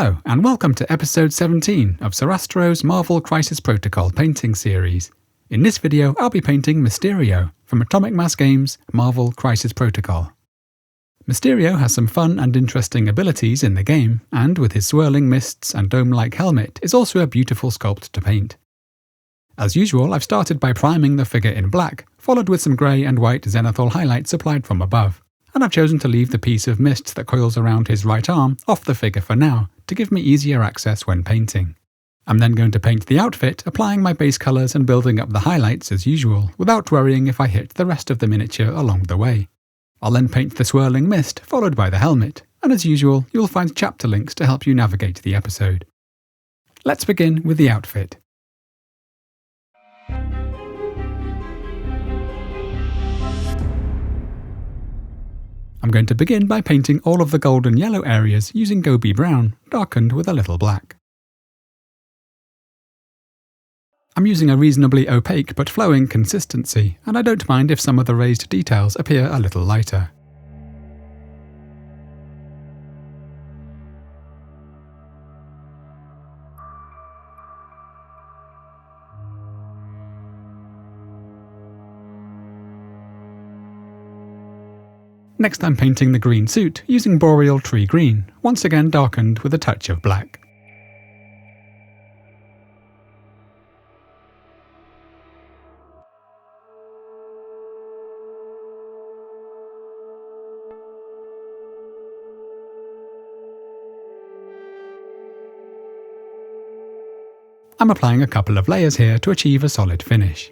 Hello, and welcome to episode 17 of Sorastro's Marvel Crisis Protocol painting series. In this video, I'll be painting Mysterio from Atomic Mass Games' Marvel Crisis Protocol. Mysterio has some fun and interesting abilities in the game, and with his swirling mists and dome-like helmet, is also a beautiful sculpt to paint. As usual, I've started by priming the figure in black, followed with some grey and white zenithal highlights applied from above. And I've chosen to leave the piece of mist that coils around his right arm off the figure for now, to give me easier access when painting. I'm then going to paint the outfit, applying my base colours and building up the highlights as usual, without worrying if I hit the rest of the miniature along the way. I'll then paint the swirling mist, followed by the helmet, and as usual, you'll find chapter links to help you navigate the episode. Let's begin with the outfit. I'm going to begin by painting all of the golden yellow areas using Gobi Brown, darkened with a little black. I'm using a reasonably opaque but flowing consistency, and I don't mind if some of the raised details appear a little lighter. Next I'm painting the green suit using Boreal Tree Green, once again darkened with a touch of black. I'm applying a couple of layers here to achieve a solid finish.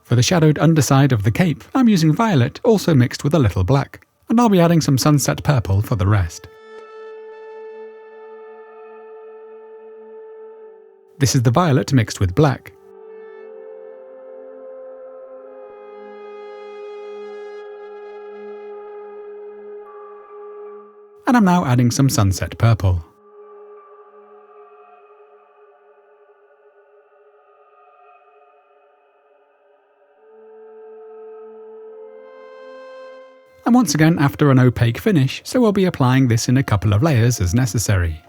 For the shadowed underside of the cape, I'm using violet, also mixed with a little black, and I'll be adding some sunset purple for the rest. This is the violet mixed with black. And I'm now adding some sunset purple. I'm once again after an opaque finish, so we'll be applying this in a couple of layers as necessary.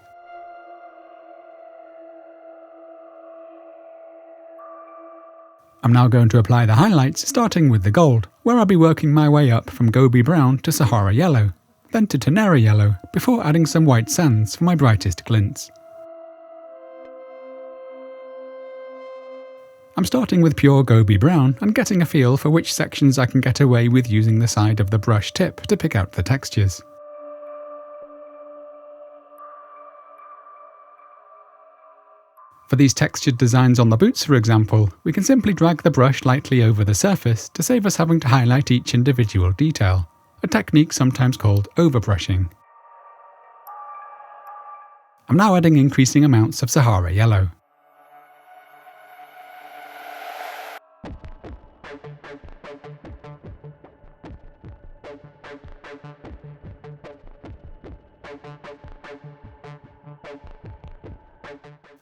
I'm now going to apply the highlights, starting with the gold, where I'll be working my way up from Gobi Brown to Sahara Yellow, then to Tenere Yellow, before adding some white sands for my brightest glints. I'm starting with pure Gobi Brown and getting a feel for which sections I can get away with using the side of the brush tip to pick out the textures. For these textured designs on the boots, for example, we can simply drag the brush lightly over the surface to save us having to highlight each individual detail, a technique sometimes called overbrushing. I'm now adding increasing amounts of Sahara Yellow.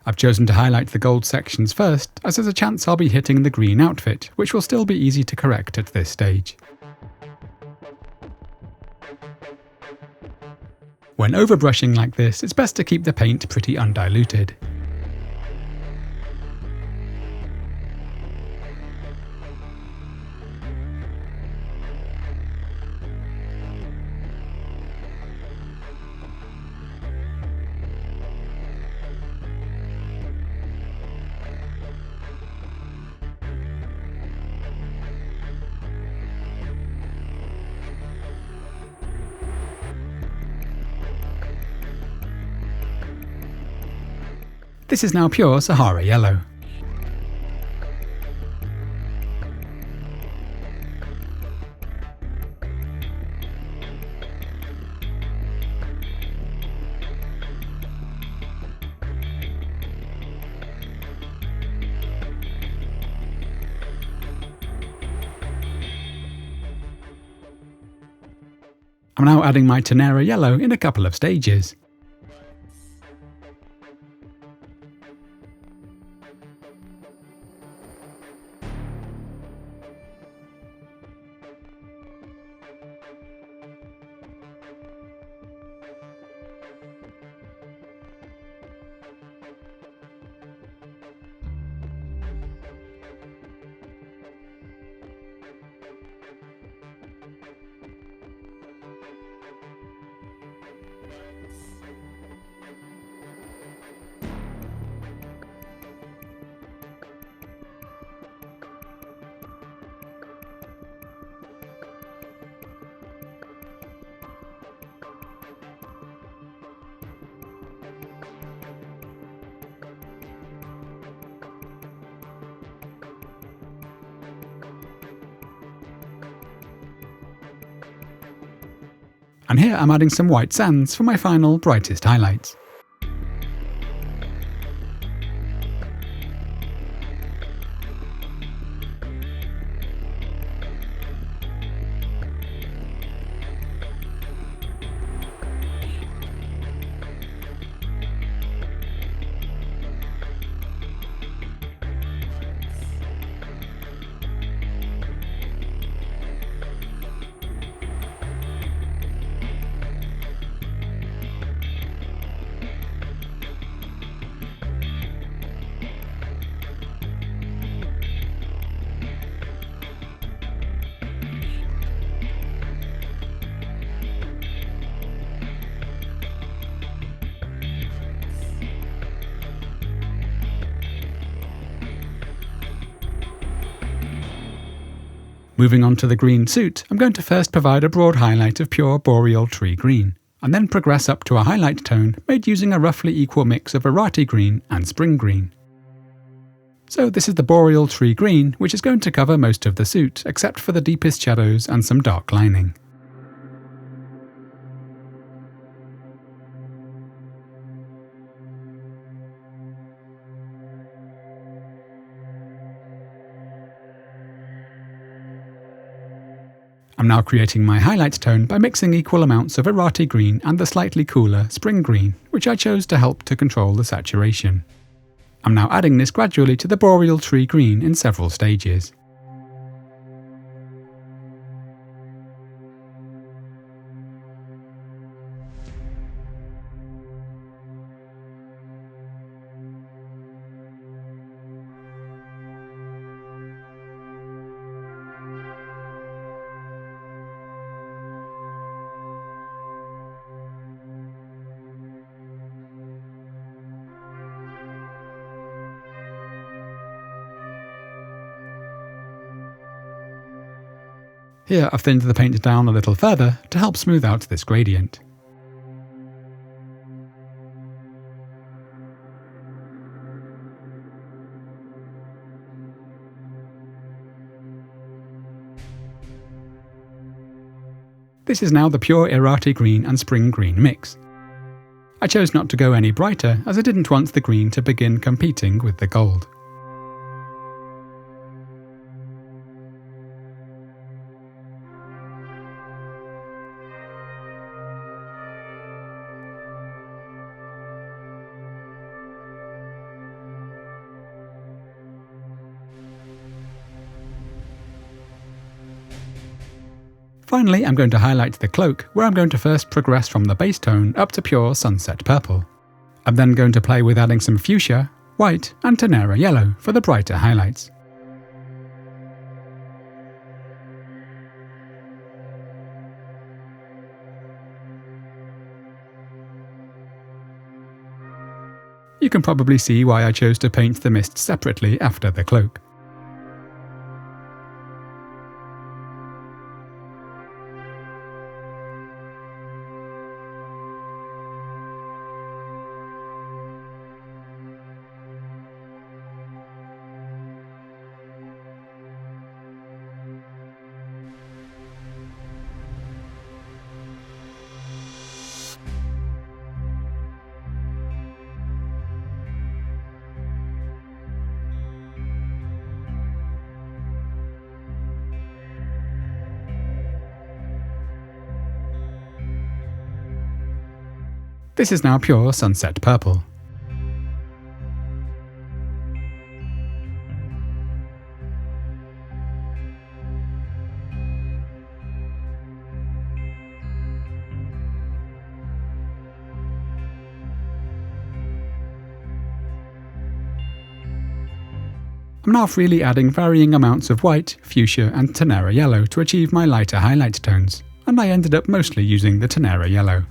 I've chosen to highlight the gold sections first, as there's a chance I'll be hitting the green outfit, which will still be easy to correct at this stage. When overbrushing like this, it's best to keep the paint pretty undiluted. This is now pure Sahara Yellow. I'm now adding my Tenere Yellow in a couple of stages. And here I'm adding some white sands for my final brightest highlights. Moving on to the green suit, I'm going to first provide a broad highlight of pure Boreal tree green, and then progress up to a highlight tone made using a roughly equal mix of Irati Green and Spring Green. So this is the Boreal tree green, which is going to cover most of the suit, except for the deepest shadows and some dark lining. I'm now creating my highlight tone by mixing equal amounts of Irati Green and the slightly cooler Spring Green, which I chose to help to control the saturation. I'm now adding this gradually to the Boreal tree green in several stages. Here I've thinned the paint down a little further to help smooth out this gradient. This is now the pure Irati Green and Spring Green mix. I chose not to go any brighter as I didn't want the green to begin competing with the gold. Finally, I'm going to highlight the cloak, where I'm going to first progress from the base tone up to pure sunset purple. I'm then going to play with adding some fuchsia, white and Tenere Yellow for the brighter highlights. You can probably see why I chose to paint the mist separately after the cloak. This is now pure sunset purple. I'm now freely adding varying amounts of white, fuchsia and Tenere Yellow to achieve my lighter highlight tones, and I ended up mostly using the Tenere Yellow.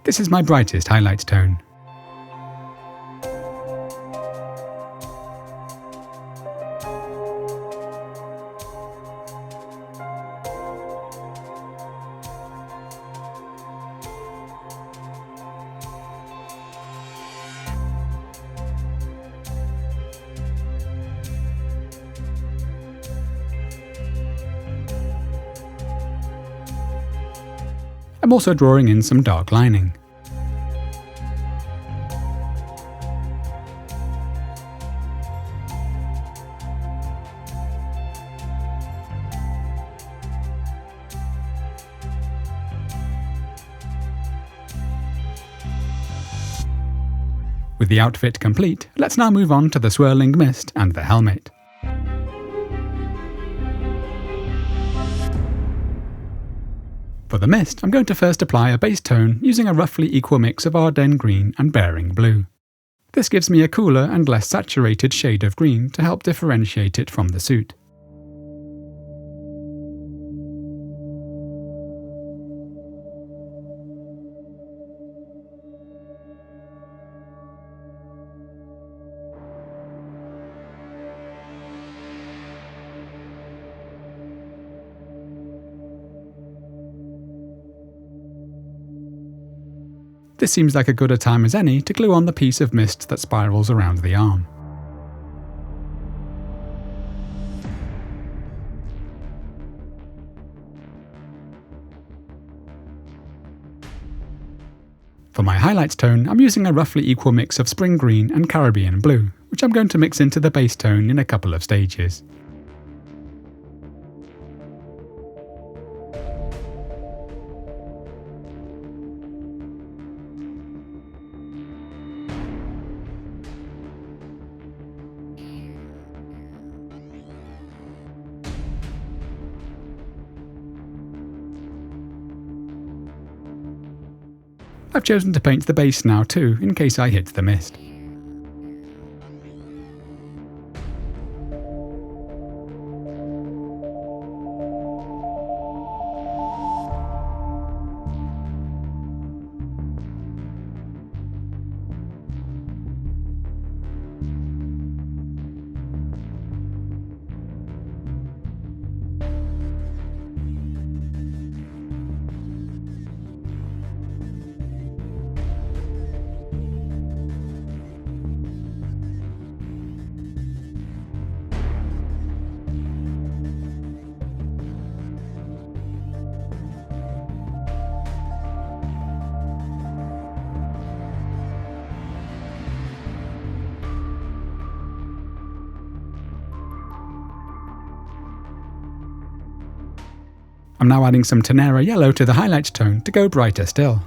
This is my brightest highlight tone. I'm also drawing in some dark lining. With the outfit complete, let's now move on to the swirling mist and the helmet. For the mist, I'm going to first apply a base tone using a roughly equal mix of Ardennes Green and Bering Blue. This gives me a cooler and less saturated shade of green to help differentiate it from the suit. This seems like as good a time as any to glue on the piece of mist that spirals around the arm. For my highlights tone, I'm using a roughly equal mix of Spring Green and Caribbean Blue, which I'm going to mix into the base tone in a couple of stages. I've chosen to paint the base now too, in case I hit the mist. I'm now adding some Tenere Yellow to the highlight tone to go brighter still.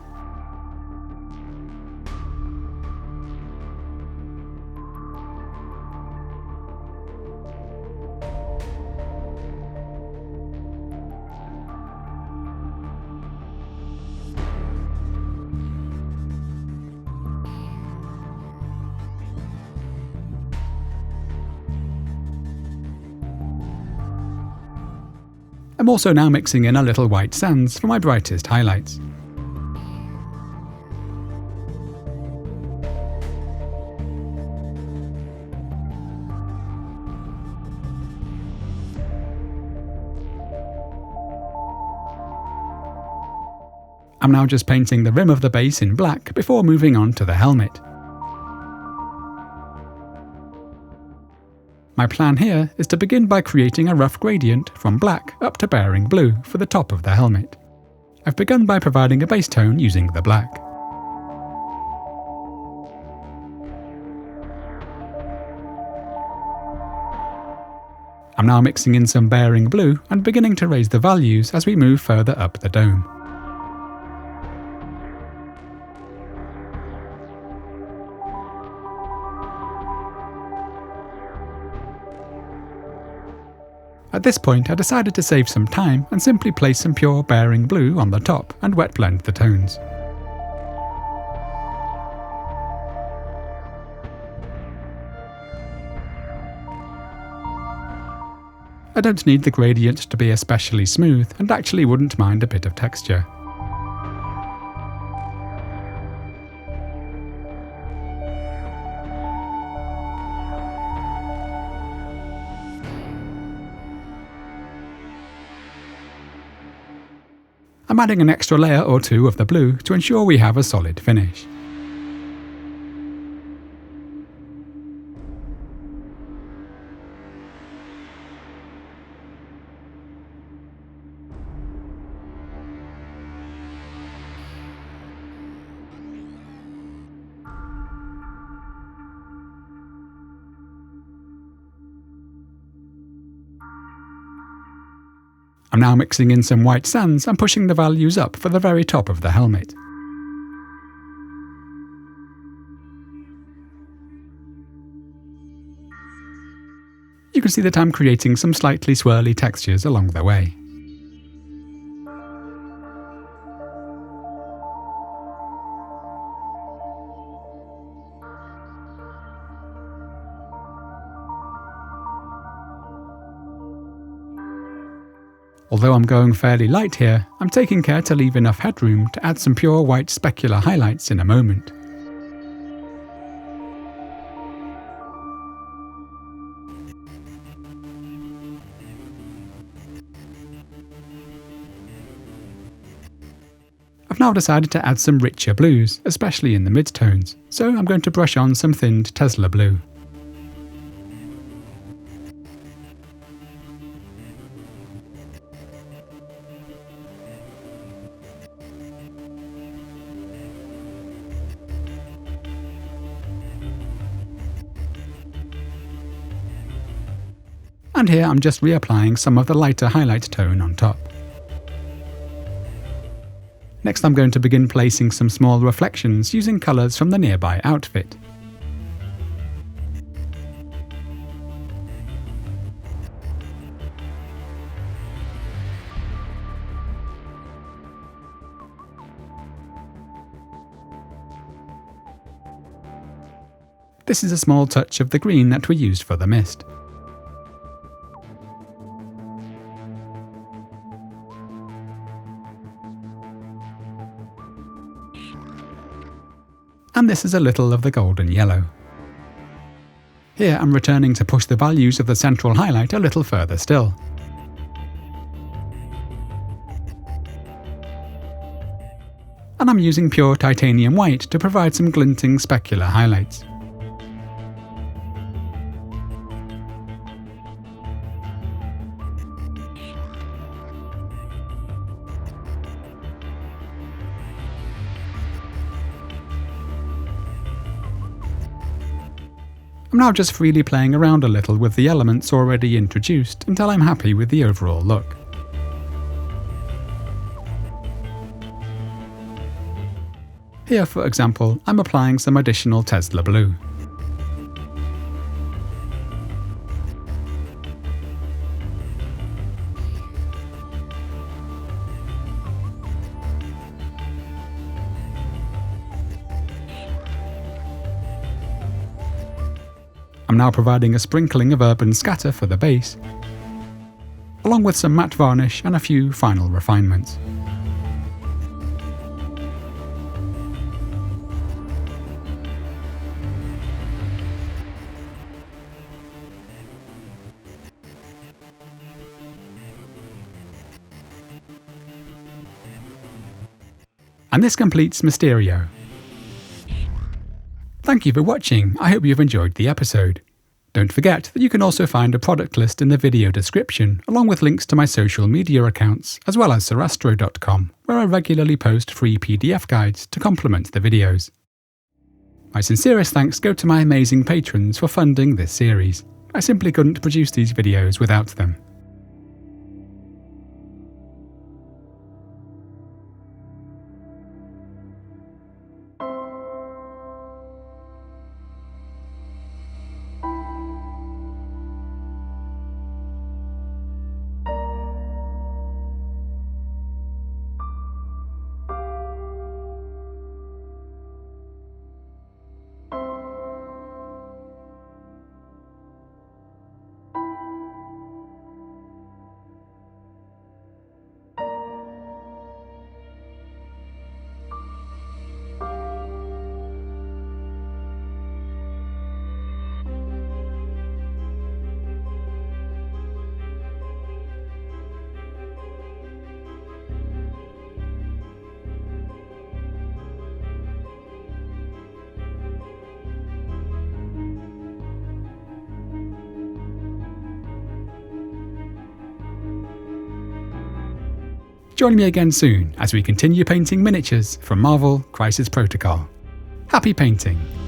I'm also now mixing in a little white sands for my brightest highlights. I'm now just painting the rim of the base in black before moving on to the helmet. My plan here is to begin by creating a rough gradient from black up to Bering Blue for the top of the helmet. I've begun by providing a base tone using the black. I'm now mixing in some Bering Blue and beginning to raise the values as we move further up the dome. At this point, I decided to save some time and simply place some pure Bering Blue on the top and wet blend the tones. I don't need the gradient to be especially smooth and actually wouldn't mind a bit of texture. I'm adding an extra layer or two of the blue to ensure we have a solid finish. I'm now mixing in some white sands and pushing the values up for the very top of the helmet. You can see that I'm creating some slightly swirly textures along the way. Although I'm going fairly light here, I'm taking care to leave enough headroom to add some pure white specular highlights in a moment. I've now decided to add some richer blues, especially in the mid-tones, so I'm going to brush on some thinned Tesla blue. And here I'm just reapplying some of the lighter highlight tone on top. Next I'm going to begin placing some small reflections using colours from the nearby outfit. This is a small touch of the green that we used for the mist. And this is a little of the golden yellow. Here I'm returning to push the values of the central highlight a little further still. And I'm using pure titanium white to provide some glinting specular highlights. I'm now just freely playing around a little with the elements already introduced until I'm happy with the overall look. Here, for example, I'm applying some additional Tesla blue. I'm now providing a sprinkling of urban scatter for the base, along with some matte varnish and a few final refinements. And this completes Mysterio. Thank you for watching, I hope you've enjoyed the episode. Don't forget that you can also find a product list in the video description, along with links to my social media accounts, as well as Sorastro.com, where I regularly post free PDF guides to complement the videos. My sincerest thanks go to my amazing patrons for funding this series. I simply couldn't produce these videos without them. Join me again soon as we continue painting miniatures from Marvel Crisis Protocol. Happy painting!